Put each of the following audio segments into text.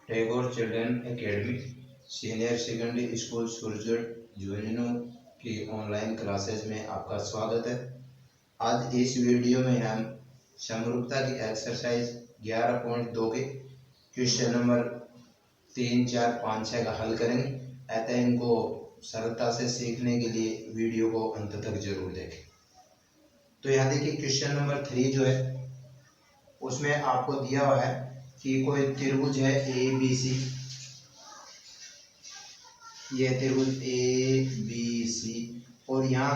Tagore children academy senior secondary school सुरजट झुंझुनू की online classes में आपका स्वागत है। आज इस वीडियो में हम समरूपता की एक्सरसाइज 11.2 के क्वेश्चन नंबर 3, 4, 5, 6 का हल करेंगे। अतः इनको सरलता से सीखने के लिए वीडियो को अंत तक जरूर देखें। तो यहाँ देखिए क्वेश्चन नंबर 3 जो है उसमें आपको दिया हुआ है कि कोई त्रिभुज है ए बी सी। ये त्रिभुज ए बी सी और यहाँ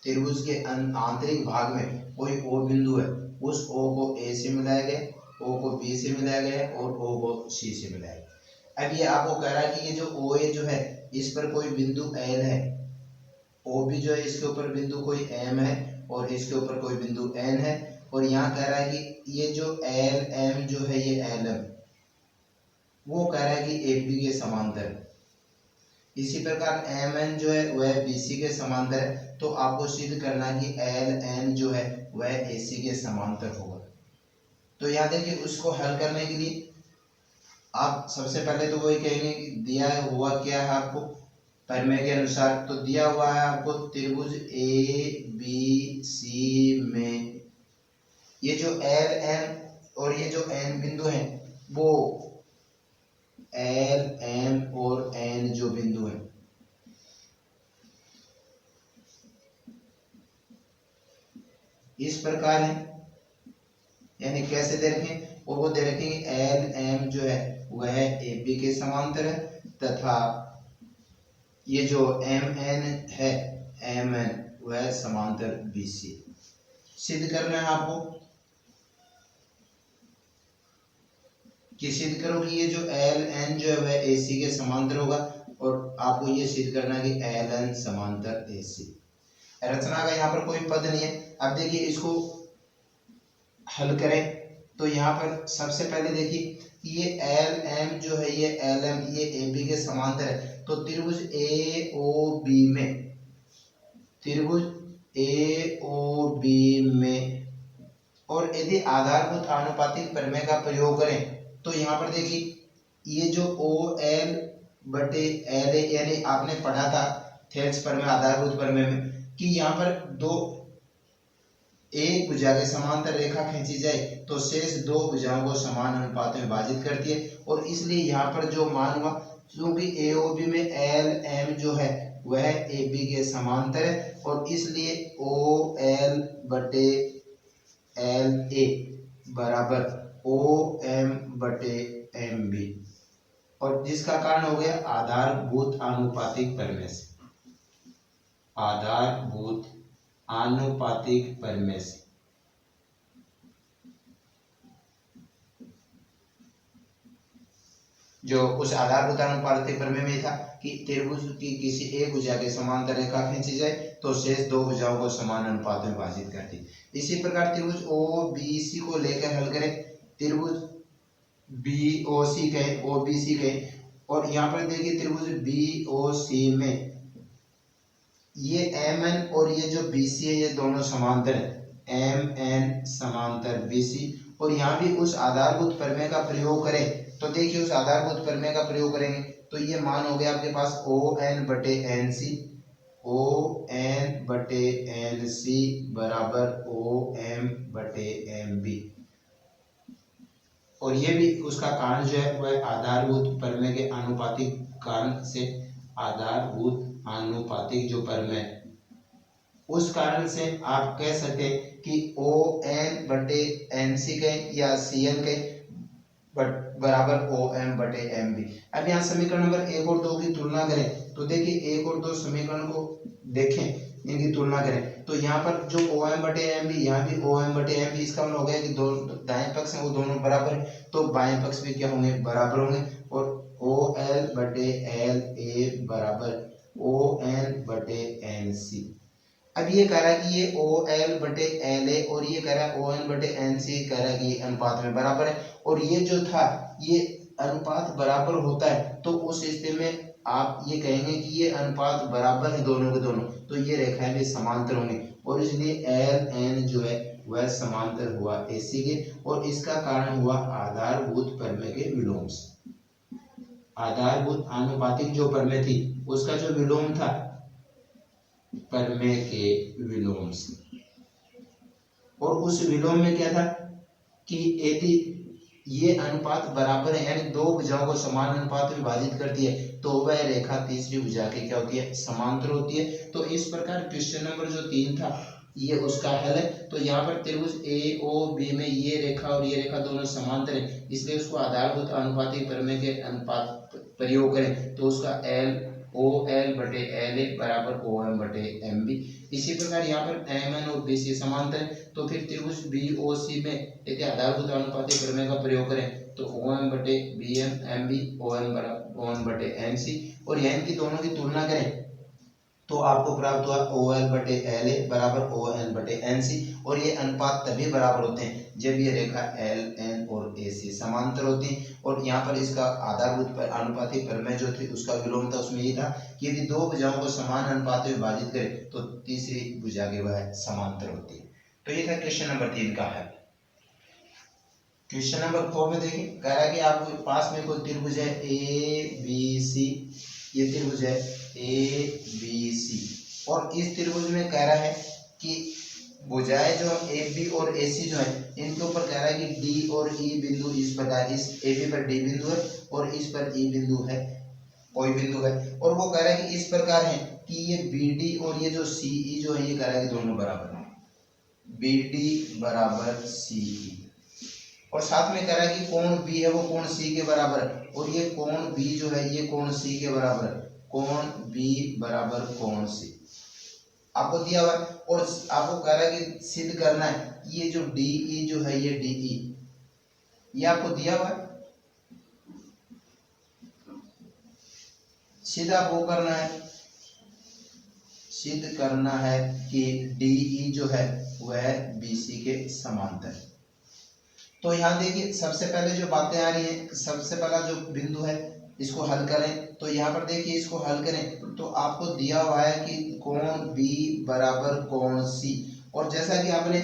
त्रिभुज के आंतरिक भाग में कोई ओ बिंदु है। उस ओ को ए से मिलाया गया, ओ को बी से मिलाया गया और ओ को सी से मिलाया गया। अब ये आपको कह रहा है कि ये जो ओ ए जो है इस पर कोई बिंदु एल है, ओ बी जो है इसके ऊपर बिंदु कोई एम है और इसके ऊपर कोई बिंदु एन है। और यहाँ कह रहा है कि ये जो एल एम जो है ये एल एम वो कह रहा है कि ए बी के समांतर। इसी प्रकार एम एन जो है वह बी सी के समांतर है। तो आपको सिद्ध करना कि एल एन जो है वह ए सी के समांतर होगा। तो यहाँ देखिए उसको हल करने के लिए आप सबसे पहले तो वही कहेंगे कि दिया हुआ क्या है आपको प्रमेय के अनुसार। तो दिया हुआ है आपको त्रिभुज ए बी सी में ये जो एल एम और ये जो एन बिंदु है वो एल एम और एन जो बिंदु है इस प्रकार है। यानी कैसे दे रखे और वो दे रखे एल एम जो है वह ए बी के समांतर है तथा ये जो एम एन है एम एन वह समांतर बी सी। सिद्ध करना है आपको कि सिद्ध करो कि ये जो एल एन जो है वह ए सी के समांतर होगा और आपको ये सिद्ध करना कि एल एन समांतर ए सी। रचना का यहाँ पर कोई पद नहीं है। अब देखिए इसको हल करें तो यहाँ पर सबसे पहले देखिए ये एल एम जो है ये एल एम ये ए बी के समांतर है। तो त्रिभुज ए ओ बी में त्रिभुज ए ओ बी में और यदि आधारभूत आनुपातिक प्रमेय का प्रयोग करें तो यहाँ पर देखिए ये जो ओ एल बटे एल ए यानी आपने पढ़ा था थेल्स प्रमेय आधारभूत प्रमेय में कि यहाँ पर दो एक भुजा के समांतर रेखा खींची जाए तो शेष दो भुजाओं को समान अनुपात में विभाजित करती है। और इसलिए यहाँ पर जो मान हुआ क्योंकि ए ओ बी में एल एम जो है वह ए बी के समांतर है और इसलिए ओ एल बटे एल ए बराबर ओ एम बटे एम बी और जिसका कारण हो गया आधारभूत आनुपातिक प्रमेय से। आधारभूत आनुपातिक प्रमेय से जो उस आधारभूत आनुपातिक प्रमेय में था कि त्रिभुज की किसी एक भुजा के समांतर रेखा खींची जाए तो शेष दो भुजाओं को समान अनुपात में विभाजित करती। इसी प्रकार त्रिभुज ओ बी सी को लेकर हल करें। त्रिभुज बी ओ सी कहे ओ बी सी कहे और यहाँ पर देखिए त्रिभुज बी ओ सी में ये एम एन और ये जो बी सी है ये दोनों समांतर है एम एन समांतर बी सी। और यहाँ भी उस आधारभूत प्रमेय का प्रयोग करें तो देखिए उस आधारभूत प्रमेय का प्रयोग करेंगे तो ये मान हो गया आपके पास ओ एन बटे एन सी। ओ एन बटे एन सी बराबर ओ एम बटे एम बी और ये भी उसका कारण जो है वह आधारभूत प्रमेय के आनुपातिक कारण से आधारभूत आनुपातिक जो प्रमेय उस कारण से आप कह सकते कि ओ एन बटे एन सी कहें या सी एन कहें बराबर ओ एम बटे एम बी। अब यहाँ समीकरण नंबर 1 और 2 की तुलना करें तो देखिए 1 और 2 समीकरण को देखें इनकी तुलना करें तो यहाँ पर जो ओ एम बटे एम बी यहाँ भी ओ एम बटे एम बी इसका मतलब हो गया कि दो दाएं पक्ष है वो दोनों बराबर है तो बाएं पक्ष भी क्या होंगे बराबर होंगे और ओ एल बटे एल ए बराबर ओ एन बटे एन सी। अब ये कह रहा है कि ये ओ एल बटे एल ए और ये कह रहा है ओ एन बटे एन सी कह रहा है कि ये अनुपात में बराबर है और ये जो था ये अनुपात बराबर होता है तो उस स्थिति में आप ये कहेंगे कि ये अनुपात बराबर है दोनों के दोनों तो ये रेखाएं भी समांतर होंगी और इसलिए एल एन जो है वह समांतर हुआ AC के, और इसका कारण हुआ आधारभूत प्रमेय के विलोम से। आधारभूत आनुपातिक जो प्रमेय थी उसका जो विलोम था प्रमेय के विलोम से। और उस विलोम में क्या था कि यदि ये अनुपात बराबर है, यानी दो भुजाओं को समान अनुपात में विभाजित करती है, तो वह रेखा तीसरी भुजा की क्या होती है, समांतर होती है। तो इस प्रकार क्वेश्चन नंबर जो 3 था ये उसका हल है। तो यहाँ पर त्रिभुज AOB में ये रेखा और ये रेखा दोनों समांतर है, इसलिए उसको आधारभूत आनुपातिक प्रमेय के अनुपात प्रयोग करें तो उसका OL बटे LA बराबर OM बटे MB। इसी प्रकार यहाँ पर MN और BC समांतर है, तो फिर त्रिभुज BOC में यदि आधारभूत आनुपातिक प्रमेय का प्रयोग करें तो OM बटे BM MB OM बटे MC, और यहाँ की दोनों की तुलना करें तो आपको प्राप्त हुआ OL बटे LA बराबर ON बटे NC। और ये अनुपात तभी बराबर होते हैं जब ये रेखा LN और AC समांतर होती है। और यहाँ पर इसका आधारभूत आनुपातिक प्रमेय जो थी उसका विलोम था, उसमें ये था कि यदि दो भुजाओं को समान अनुपात में विभाजित करें तो तीसरी भुजा की वह समांतर होती है। तो ये था क्वेश्चन नंबर 3 का हल। क्वेश्चन नंबर 4 में देखिए, कह रहा है कि आपके पास में कोई त्रिभुज है ABC, ये त्रिभुज है ABC, और इस त्रिभुज में कह रहा है कि भुजाएं जो AB और AC जो है इनके ऊपर कह रहा है कि D और E बिंदु इस प्रकार, इस AB पर D बिंदु है और इस पर E बिंदु है, कोई बिंदु है, और वो कह रहा है कि इस प्रकार है कि ये BD और ये जो CE जो है ये कह रहा है कि दोनों बराबर है, BD बराबर CE। और साथ में कह रहा है कि कोण B है वो कोण C के बराबर है, और ये कोण B जो है ये कोण C के बराबर है, कोण B बराबर कोण C आपको दिया हुआ है। और आपको कह रहा है कि सिद्ध करना है ये जो DE जो है ये DE ये आपको दिया हुआ है, सिद्ध आपको करना है, सिद्ध करना है कि DE जो है वह BC के समांतर है। तो यहाँ देखिए सबसे पहले जो बातें आ रही हैं, सबसे पहला जो बिंदु है इसको हल करें। तो यहाँ पर देखिए इसको हल करें तो आपको दिया हुआ है कि कोण B बराबर कोण C, और जैसा कि आपने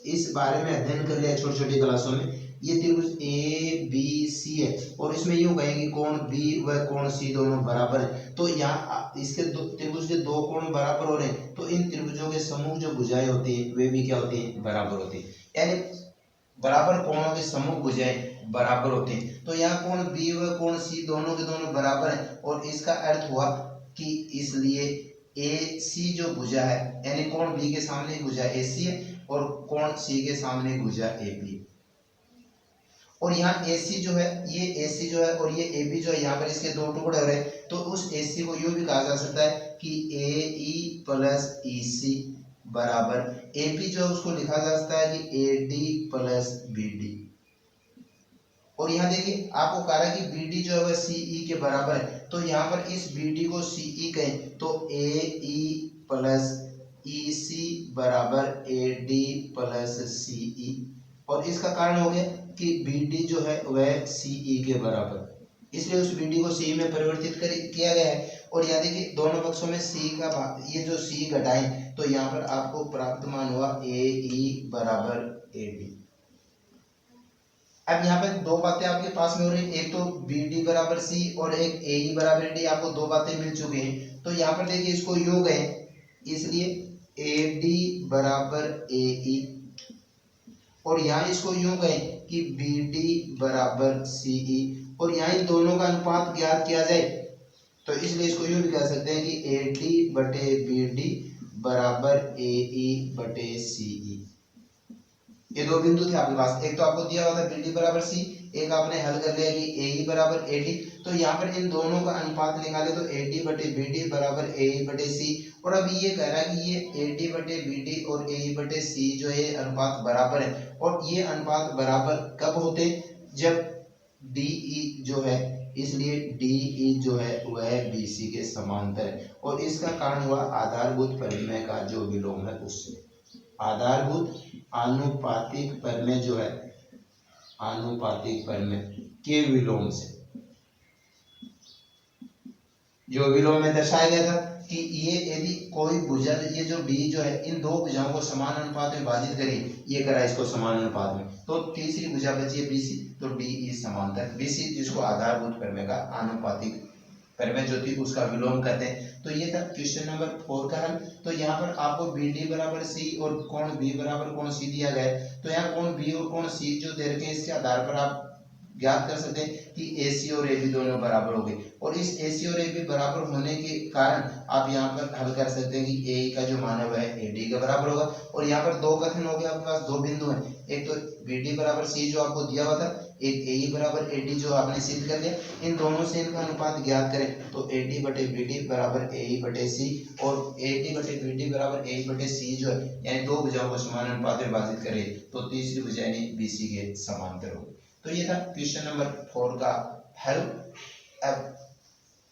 इस बारे में अध्ययन कर लिया छोटी छोटी क्लासों में, ये त्रिभुज ABC है और इसमें यूं कहेंगे कोण B व कोण C दोनों बराबर है। तो यहाँ इसके त्रिभुज के दो कोण बराबर हो रहे हैं, तो इन त्रिभुजों के समूह जो भुजाएं होती है वे भी क्या होती है, बराबर होती है, यानी बराबर कोणों के समूह भुजाएं बराबर होते हैं। तो यहाँ कोण B व कोण C दोनों के दोनों बराबर हैं, और इसका अर्थ हुआ कि इसलिए AC जो भुजा है, यानी कोण B के सामने भुजा AC है और कोण C के सामने भुजा AB, और यहाँ AC जो है ये AC जो है और ये AB जो है यहाँ पर इसके दो टुकड़े हो रहे हैं, तो उस AC को यूं भी कहा जा सकता है कि AE प्लस EC बराबर AB जो है उसको लिखा जा सकता है कि AD प्लस BD। और यहाँ देखिए आपको कहा है कि BD जो है वह CE के बराबर है, तो यहाँ पर इस BD को CE कहें तो AE प्लस EC बराबर AD प्लस CE, और इसका कारण हो गया कि BD जो है वह CE के बराबर, इसलिए उस BD को CE में परिवर्तित किया गया है। और यहाँ देखिए दोनों पक्षों में C का ये जो C घटाएं तो यहाँ पर आपको प्राप्त मान हुआ AE बराबर AD। अब यहाँ पर दो बातें आपके पास में हो रही, एक तो BD बराबर C और एक AE बराबर AD, आपको दो बातें मिल चुकी हैं। तो यहाँ पर देखिए इसको योग है, इसलिए AD बराबर AE, और यहाँ इसको यूं कहें कि BD बराबर CE, और यहाँ इन दोनों का अनुपात ज्ञात किया जाए तो इसलिए इसको यूं भी कह सकते हैं कि AD बटे BD बराबर AE बटे CE। ये दो बिंदु थे आपके पास, एक तो आपको दिया हुआ था BD बराबर C, एक आपने हल कर लिया कि AE बराबर AD। तो यहाँ पर इन दोनों का अनुपात निकाले तो AD बटे BD बराबर AE बटे C, और अभी ये कह रहा है कि ये AD बटे BD और AE बटे C जो है अनुपात बराबर है, और ये अनुपात बराबर कब होते, जब DE जो है, इसलिए DE जो है वह BC के समांतर है, और इसका कारण हुआ आधारभूत प्रमेय का जो विलोम है उससे, आधारभूत आनुपातिक प्रमेय जो है, आनुपातिक प्रमेय के विलोम से। जो विलोम में दर्शाया गया था कि ये यदि कोई भुजा, ये जो डी जो है इन दो भुजाओं को समान अनुपात में विभाजित करिए, ये करा इसको समान अनुपात में, तो तीसरी भुजा बची है बीसी, तो डी ई समांतर बीसी, जिसको आधारभूत प्रमेय का आनुपातिक प्रमेय जो थी उसका विलोम करते हैं। तो ये था क्वेश्चन नंबर 4 का हल। तो यहाँ पर आपको बी डी बराबर सी और कोण बी बराबर कोण सी दिया गया है। तो यहाँ कोण बी और कोण सी जो दे रखे हैं इसके आधार पर आप ज्ञात कर सकते हैं कि AC और AB दोनों बराबर हो गए, और इस AC और AB बराबर होने के कारण आप यहाँ पर हल कर सकते हैं कि A का जो मान है वह AD का बराबर होगा। और यहाँ पर दो कथन हो गए, आपके पास दो बिंदु हैं, एक तो BD बराबर C जो आपको दिया हुआ था, एक AE बराबर AD जो आपने सिद्ध कर लिया। इन दोनों से इनका अनुपात ज्ञात करें तो AD बटे BD बराबर AE बटे C, और AD बटे BD बराबर AE बटे C जो है यानी दो भुजाओं को समान अनुपात में विभाजित करें तो तीसरी भुजा यानी BC के समांतर होगी। तो ये था क्वेश्चन नंबर 4 का हल। अब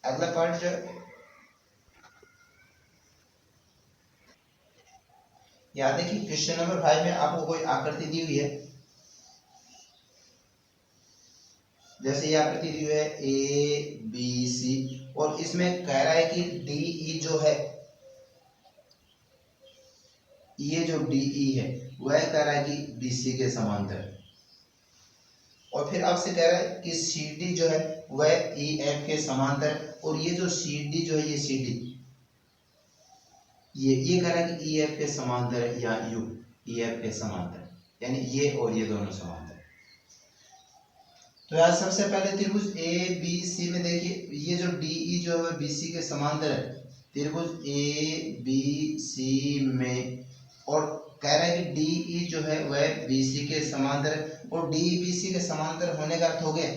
अगला पार्ट जो याद देखिए, क्वेश्चन नंबर 5 में आपको कोई आकृति दी हुई है, जैसे ये आकृति दी हुई है ABC, और इसमें कह रहा है कि DE जो है, ये जो DE है वह कह रहा है कि BC के समांतर है, और फिर आपसे कह रहा है कि CD जो है वह EF के समांतर, और ये जो CD जो है ये CD ये कह रहा है कि EF के समांतर है, या U EF के समांतर, यानी ये और ये दोनों समांतर। तो यार सबसे पहले त्रिभुज ABC में देखिए, ये जो DE जो है BC के समांतर है, त्रिभुज ABC में, और कह रहा है कि DE जो है वह BC के समांतर है, और DE BC के समांतर होने का अर्थ हो गया,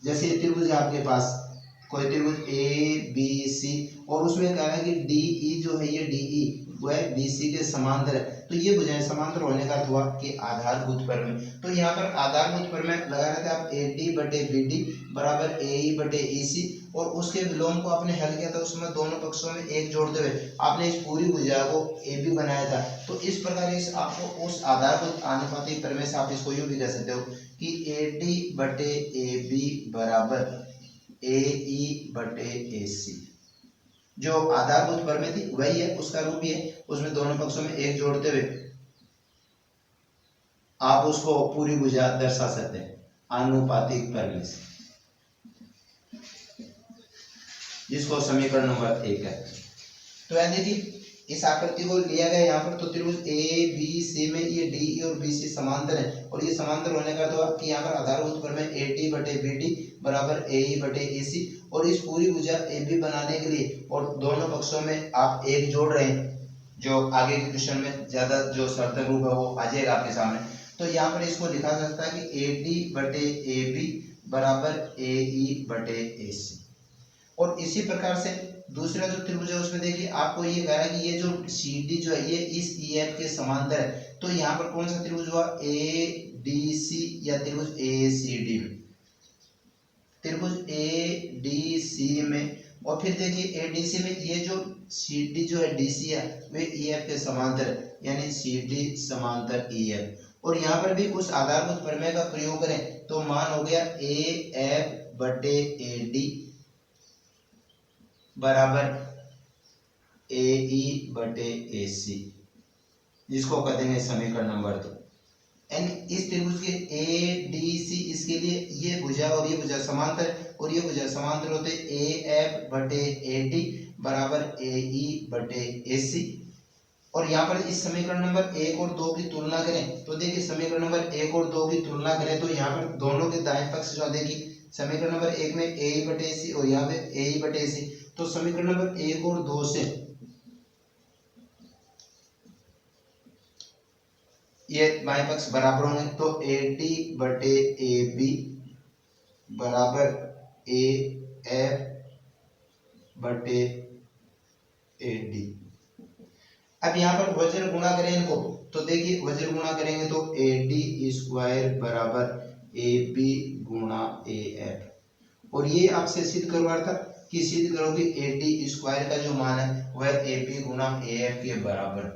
जैसे ये त्रिभुज है आपके पास कोई त्रिभुज ABC, और उसमें कह रहा है कि DE जो है ये DE वह BC के समांतर है, तो ये भुजाएं समांतर होने का अर्थ हुआ कि आधारभूत प्रमेय। तो यहाँ पर आधारभूत प्रमेय लगा रहे थे आप AD बटे BD बराबर AE बटे EC, और उसके विलोम को आपने हल किया था, उसमें दोनों पक्षों में एक जोड़ते हुए आपने इस पूरी भुजा को AB बनाया था। तो इस प्रकार इस आपको उस आधारभूत आनुपातिक प्रमेय से आप इसको यूं भी कह सकते हो कि AD बटे AB बराबर AE बटे AC, जो आधारभूत प्रमेय थी वही है, उसका रूप ही है, उसमें दोनों पक्षों में एक जोड़ते हुए आप उसको पूरी भुजा दर्शा सकते हैं आनुपातिक प्रमेय से, जिसको समीकरण नंबर 1 है। तो यानी देखिए इस आकृति को लिया गया यहाँ पर, तो त्रिभुज ABC में ये DE और BC समांतर है, और ये समांतर होने का तो कि यहाँ पर आधारभूत प्रमेय AD बटे BD बराबर AE बटे EC, और इस पूरी भुजा AB बनाने के लिए और दोनों पक्षों में आप एक जोड़ रहे हैं, जो आगे के क्वेश्चन में ज्यादा जो शर्त रूप है वो आ जाएगा आपके सामने। तो यहाँ पर इसको लिखा जा सकता है कि AD बटे AB बराबर AE बटे AC, और इसी प्रकार से दूसरा जो त्रिभुज है उसमें देखिए आपको ये कह रहा है कि ये जो CD जो है ये इस EF के समांतर है, तो यहाँ पर कौन सा त्रिभुज हुआ ADC या त्रिभुज ACD में, त्रिभुज ADC में, और फिर देखिए ADC में ये जो CD जो है DC है वे EF के समांतर है, यानी CD समांतर EF, और यहाँ पर भी उस आधारभूत प्रमेय का प्रयोग करें तो मान हो गया AF बटे AD बराबर AE बटे AC, जिसको कहते हैं समीकरण नंबर 2। यानी इस त्रिभुज के ADC इसके लिए ये भुजा और ये भुजा समांतर, और ये भुजा समांतर होते AF बटे AD बराबर AE बटे AC, और यहाँ पर इस समीकरण नंबर 1 और 2 की तुलना करें तो देखिए समीकरण नंबर 1 और 2 की तुलना करें तो यहाँ पर दोनों के दाएं पक्ष जो देखिए समीकरण नंबर 1 में AE बटे AC और यहाँ पे AE बटे AC, तो समीकरण नंबर 1 और 2 से ये बाएं पक्ष बराबर होंगे, तो AD बटे AB बराबर AF बटे AD। अब यहाँ पर वज्र गुणा करें इनको तो देखिए वज्र गुणा करेंगे तो AD स्क्वायर बराबर AB गुणा AF, और ये आपसे सिद्ध करवा था कि सिद्ध करो कि AD स्क्वायर का जो मान है वह AB गुणा AF के बराबर।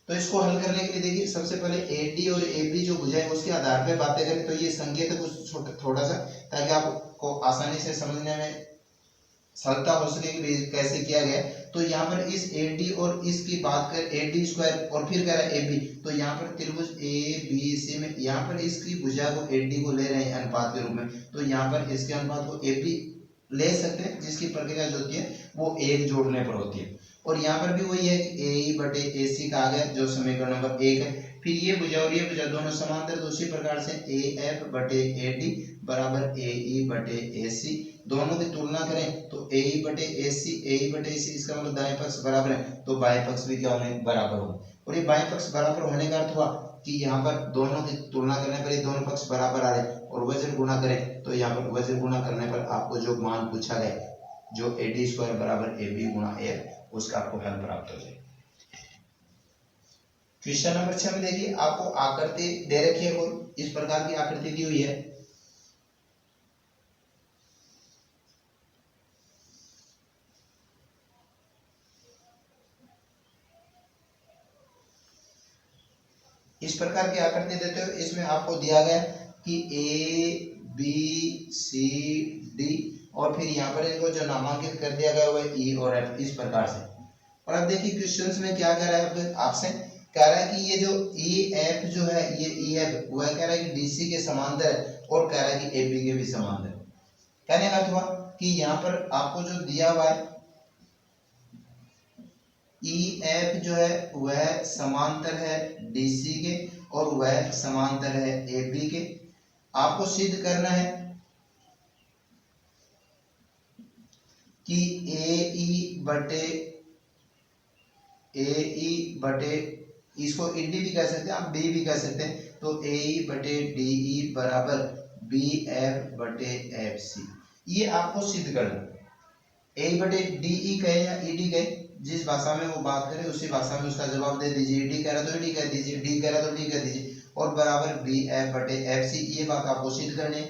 तो इसको हल करने के लिए देखिए सबसे पहले AD और AB जो भुजाएं उसके आधार पर बातें करें तो ये संकेत कुछ थोड़ा सा, ताकि आपको आसानी से समझने में सरलता हो सके कैसे किया गया। तो यहाँ पर इस AD और इसकी बात कर AD स्क्वायर और फिर कह रहा है AB, तो यहाँ पर त्रिभुज ABC में यहाँ पर इसकी भुजा को AD को ले रहे हैं अनुपात के रूप में, तो यहाँ पर इसके अनुपात को AB ले सकते हैं, जिसकी प्रक्रिया जो होती है वो एक जोड़ने पर होती है। और यहाँ पर भी वही है कि AE बटे AC का आ गया जो समीकरण नंबर 1 है। फिर ये भुजा और ये भुजा दोनों समांतर, तो उसी प्रकार से AF बटे AD बराबर AE बटे AC, दोनों की तुलना करें तो AE बटे AC इसका मतलब दाएं पक्ष बराबर है, तो बाएं पक्ष भी क्या होने बराबर हो। और ये बाएं पक्ष बराबर होने का अर्थ हुआ कि यहाँ पर दोनों की तुलना करने पर ये दोनों पक्ष बराबर आ रहे हैं, और वजन गुणा करें तो यहाँ पर वजन गुणा करने पर आपको जो मान पूछा गया जो AD स्क्वायर बराबर AB गुणा F, उसका आपको हल प्राप्त हो जाए। क्वेश्चन नंबर 6 में देखिए आपको आकृति दे रखी है, कोई इस प्रकार की आकृति दी हुई है। इस प्रकार की आकृति देते हो, इसमें आपको दिया गया कि A B C D और फिर यहाँ पर इनको जो नामांकित कर दिया गया है E और F, इस प्रकार से। और अब देखिए क्वेश्चंस में क्या कह रहा है आपसे, कह रहा है कि ये जो EF जो है ये EF वह कह रहा है कि DC के समांतर है, और कह रहा है कि AB के भी समांतर है। कहने का अर्थ हुआ कि यहाँ पर आपको जो दिया हुआ है EF जो है वह समांतर है DC के और वह समांतर है AB के। आपको सिद्ध करना है कि AE बटे इसको ED भी कह सकते हैं, आप D भी कह सकते हैं, तो AE बटे DE बराबर BF बटे FC, ये आपको सिद्ध करना। AE बटे DE कहे या ED कहे, जिस भाषा में वो बात करे उसी भाषा में उसका जवाब दे दीजिए। ED कह रहा तो ED कह दीजिए, D कह रहा तो D कह दीजिए, और बराबर BF बटे FC, ये बात आपको सिद्ध करनी है।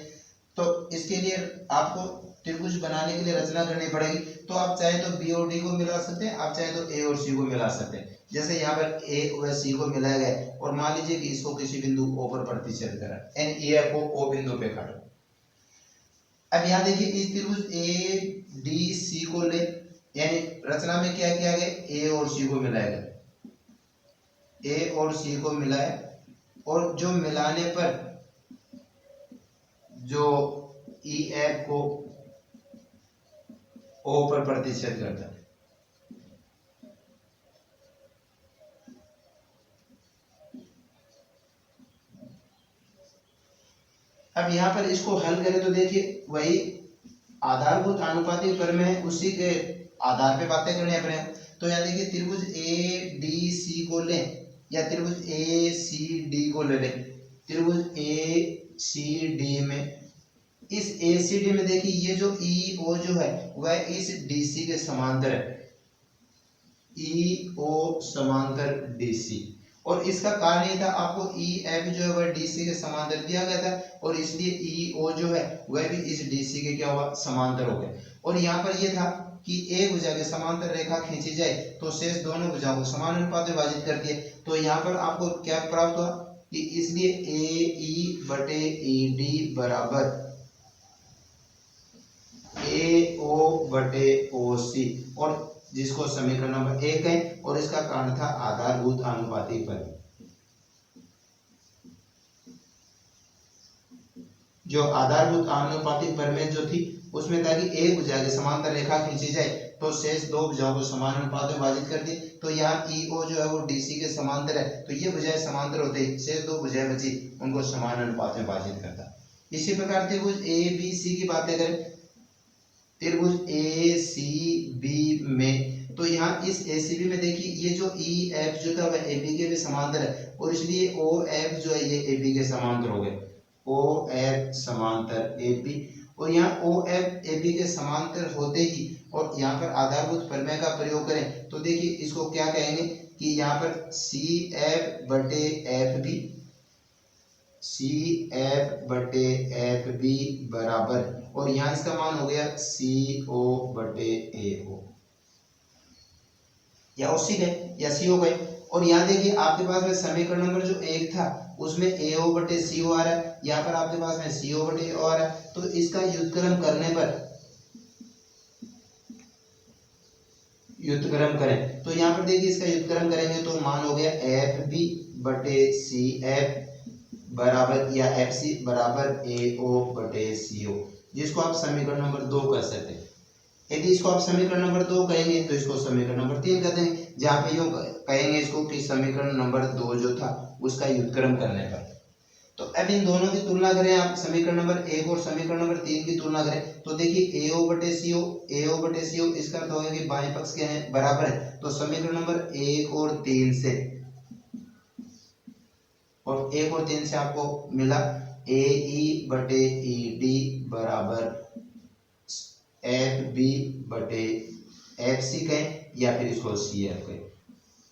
तो इसके लिए आपको त्रिभुज बनाने के लिए रचना करनी पड़ेगी। तो आप चाहे तो B और D को मिला सकते हैं, आप चाहे तो A और C को मिला सकते हैं। जैसे यहाँ पर A और C को मिलाया गया, और मान लीजिए कि इसको किसी बिंदु O पर प्रतिच्छेद करा, NEF को O बिंदु पे काटो। अब यहाँ देखिए इस त्रिभुज ADC को ले, यानी रचना में क्या किया गया, A और C को मिलाया गया, A और C को मिलाया, और जो मिलाने पर जो EF को O पर प्रतिच्छेद करता है। अब यहाँ पर इसको हल करें तो देखिए वही आधारभूत आनुपातिक प्रमेय है, उसी के आधार पे बातें करनी अपने। तो यहाँ देखिए त्रिभुज ADC को लें या त्रिभुज ACD को ले लें। त्रिभुज ACD में, इस ACD में देखिए ये जो EO जो है वह इस DC के समांतर है, EO समांतर DC, और इसका कारण ये था आपको EF जो है वह DC के समांतर दिया गया था, और इसलिए EO जो है वह भी इस DC के क्या हुआ, समांतर हो गए। और यहाँ पर यह था कि एक भुजा के समांतर रेखा खींची जाए तो शेष दोनों भुजाओं को समान अनुपात में विभाजित कर दिए। तो यहाँ पर आपको क्या प्राप्त हुआ कि इसलिए AE बटे ED बराबर AO बटे OC, और जिसको समीकरण नंबर 1 है, और इसका कारण था आधारभूत आनुपातिक प्रमेय। जो आधारभूत आनुपातिक प्रमेय जो थी उसमें था कि एक भुजा के समांतर रेखा खींची जाए तो शेष दो भुजाओं को समान अनुपात में विभाजित कर दिए। तो यहाँ EO जो है वो DC के समांतर है, तो ये भुजाएं समांतर होते ही शेष दो भुजाएं बची उनको समान अनुपात में विभाजित करता। इसी प्रकार त्रिभुज ABC की बातें करें, त्रिभुज ACB में, तो यहाँ इस ACB में देखिए ये जो EF जो था वह AB के भी समांतर है, और इसलिए OF जो है ये AB के समांतर हो गए, OF समांतर AB। और यहाँ OF AB के समांतर होते ही और यहाँ पर आधारभूत प्रमेय का प्रयोग करें तो देखिए इसको क्या कहेंगे कि यहाँ पर CF बटे FB, CF बटे FB बराबर, और यहाँ इसका मान हो गया CO बटे AO, या OC गए या CO गए। और यहाँ देखिए आपके पास में समीकरण नंबर जो 1 था उसमें AO बटे CO आ रहा है, यहाँ पर आपके पास में CO बटे AO आ रहा है। तो इसका व्युत्क्रम करने पर व्युत्क्रम करें। तो यहाँ पर देखिए इसका व्युत्क्रम करेंगे तो मान हो गया एफ बी बटे सी एफ बराबर या एफ सी बराबर ए ओ बटे सी ओ, जिसको आप समीकरण नंबर 2 कर सकते हैं। यदि इसको आप समीकरण नंबर 2 कहेंगे तो इसको समीकरण नंबर 3 कर देंगे, जहाँ पे यूं कहेंगे इसको कि समीकरण नंबर 2 जो था उसका व्युत्क्रम करने पर। तो अब इन दोनों की तुलना करें आप, समीकरण नंबर 1 और समीकरण नंबर 3 की तुलना करें तो देखिए AO बटे CO इसका अर्थ होगा कि बाएं पक्ष के हैं बराबर है, तो समीकरण नंबर 1 और 3 से आपको मिला AE बटे ED बराबर FB बटे FC कहें या फिर इसको CF कहें।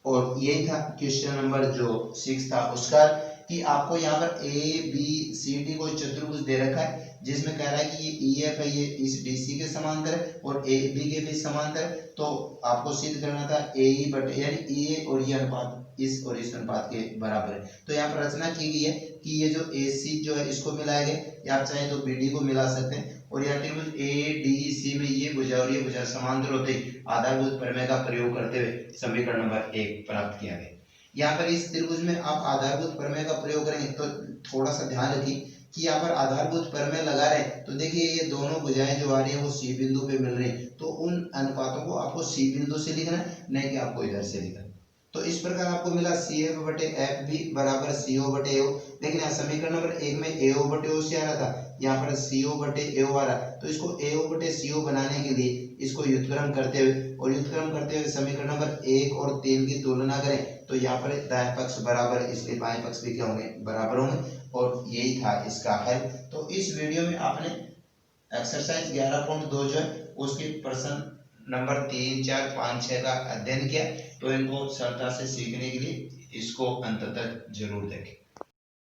और यही था क्वेश्चन नंबर जो 6 था उसका, कि आपको यहाँ पर ABCD को चतुर्भुज दे रखा है, जिसमें कह रहा है कि ये EF है, ये इस DC के समांतर है और AB के भी समांतर है। तो आपको सिद्ध करना था AE बटे यानी ये और ये अनुपात इस और इस अनुपात के बराबर है। तो यहाँ पर रचना की गई है कि ये जो AC जो है इसको मिलाया गया, या आप चाहें तो BD को मिला सकते हैं, और यहाँ त्रिभुज ADC में ये भुजा और ये भुजा समांतर होते आधारभूत प्रमेय का प्रयोग करते हुए समीकरण नंबर 1 प्राप्त किया गया। यहाँ पर इस त्रिभुज में आप आधारभूत प्रमेय का प्रयोग करेंगे तो थोड़ा सा ध्यान रखिए कि यहाँ पर आधारभूत प्रमेय लगा रहे हैं तो देखिए ये दोनों भुजाएं जो आ रही है वो C बिंदु पे मिल रही है, तो उन अनुपातों को आपको C बिंदु से लिखना है, नहीं कि आपको इधर से लिखना है। तो इस प्रकार आपको मिला CF बटे FB बराबर CO बटे AO। लेकिन यहाँ समीकरण नंबर 1 में AO बटे O से आ रहा था, यहाँ पर CO बटे AO आ रहा है, तो इसको AO बटे CO बनाने के लिए इसको व्युत्क्रम करते हुए समीकरण नंबर 1 और 3 की तुलना करें तो यहाँ पर दाएं पक्ष बराबर, इसलिए बाएं पक्ष भी क्या होंगे, बराबर होंगे। और यही था इसका हल। तो इस वीडियो में आपने एक्सरसाइज 11.2 जो है उसके प्रश्न नंबर 3, 4, 5, 6 का अध्ययन किया। तो इनको सरलता से सीखने के लिए इसको अंत तक जरूर देखें।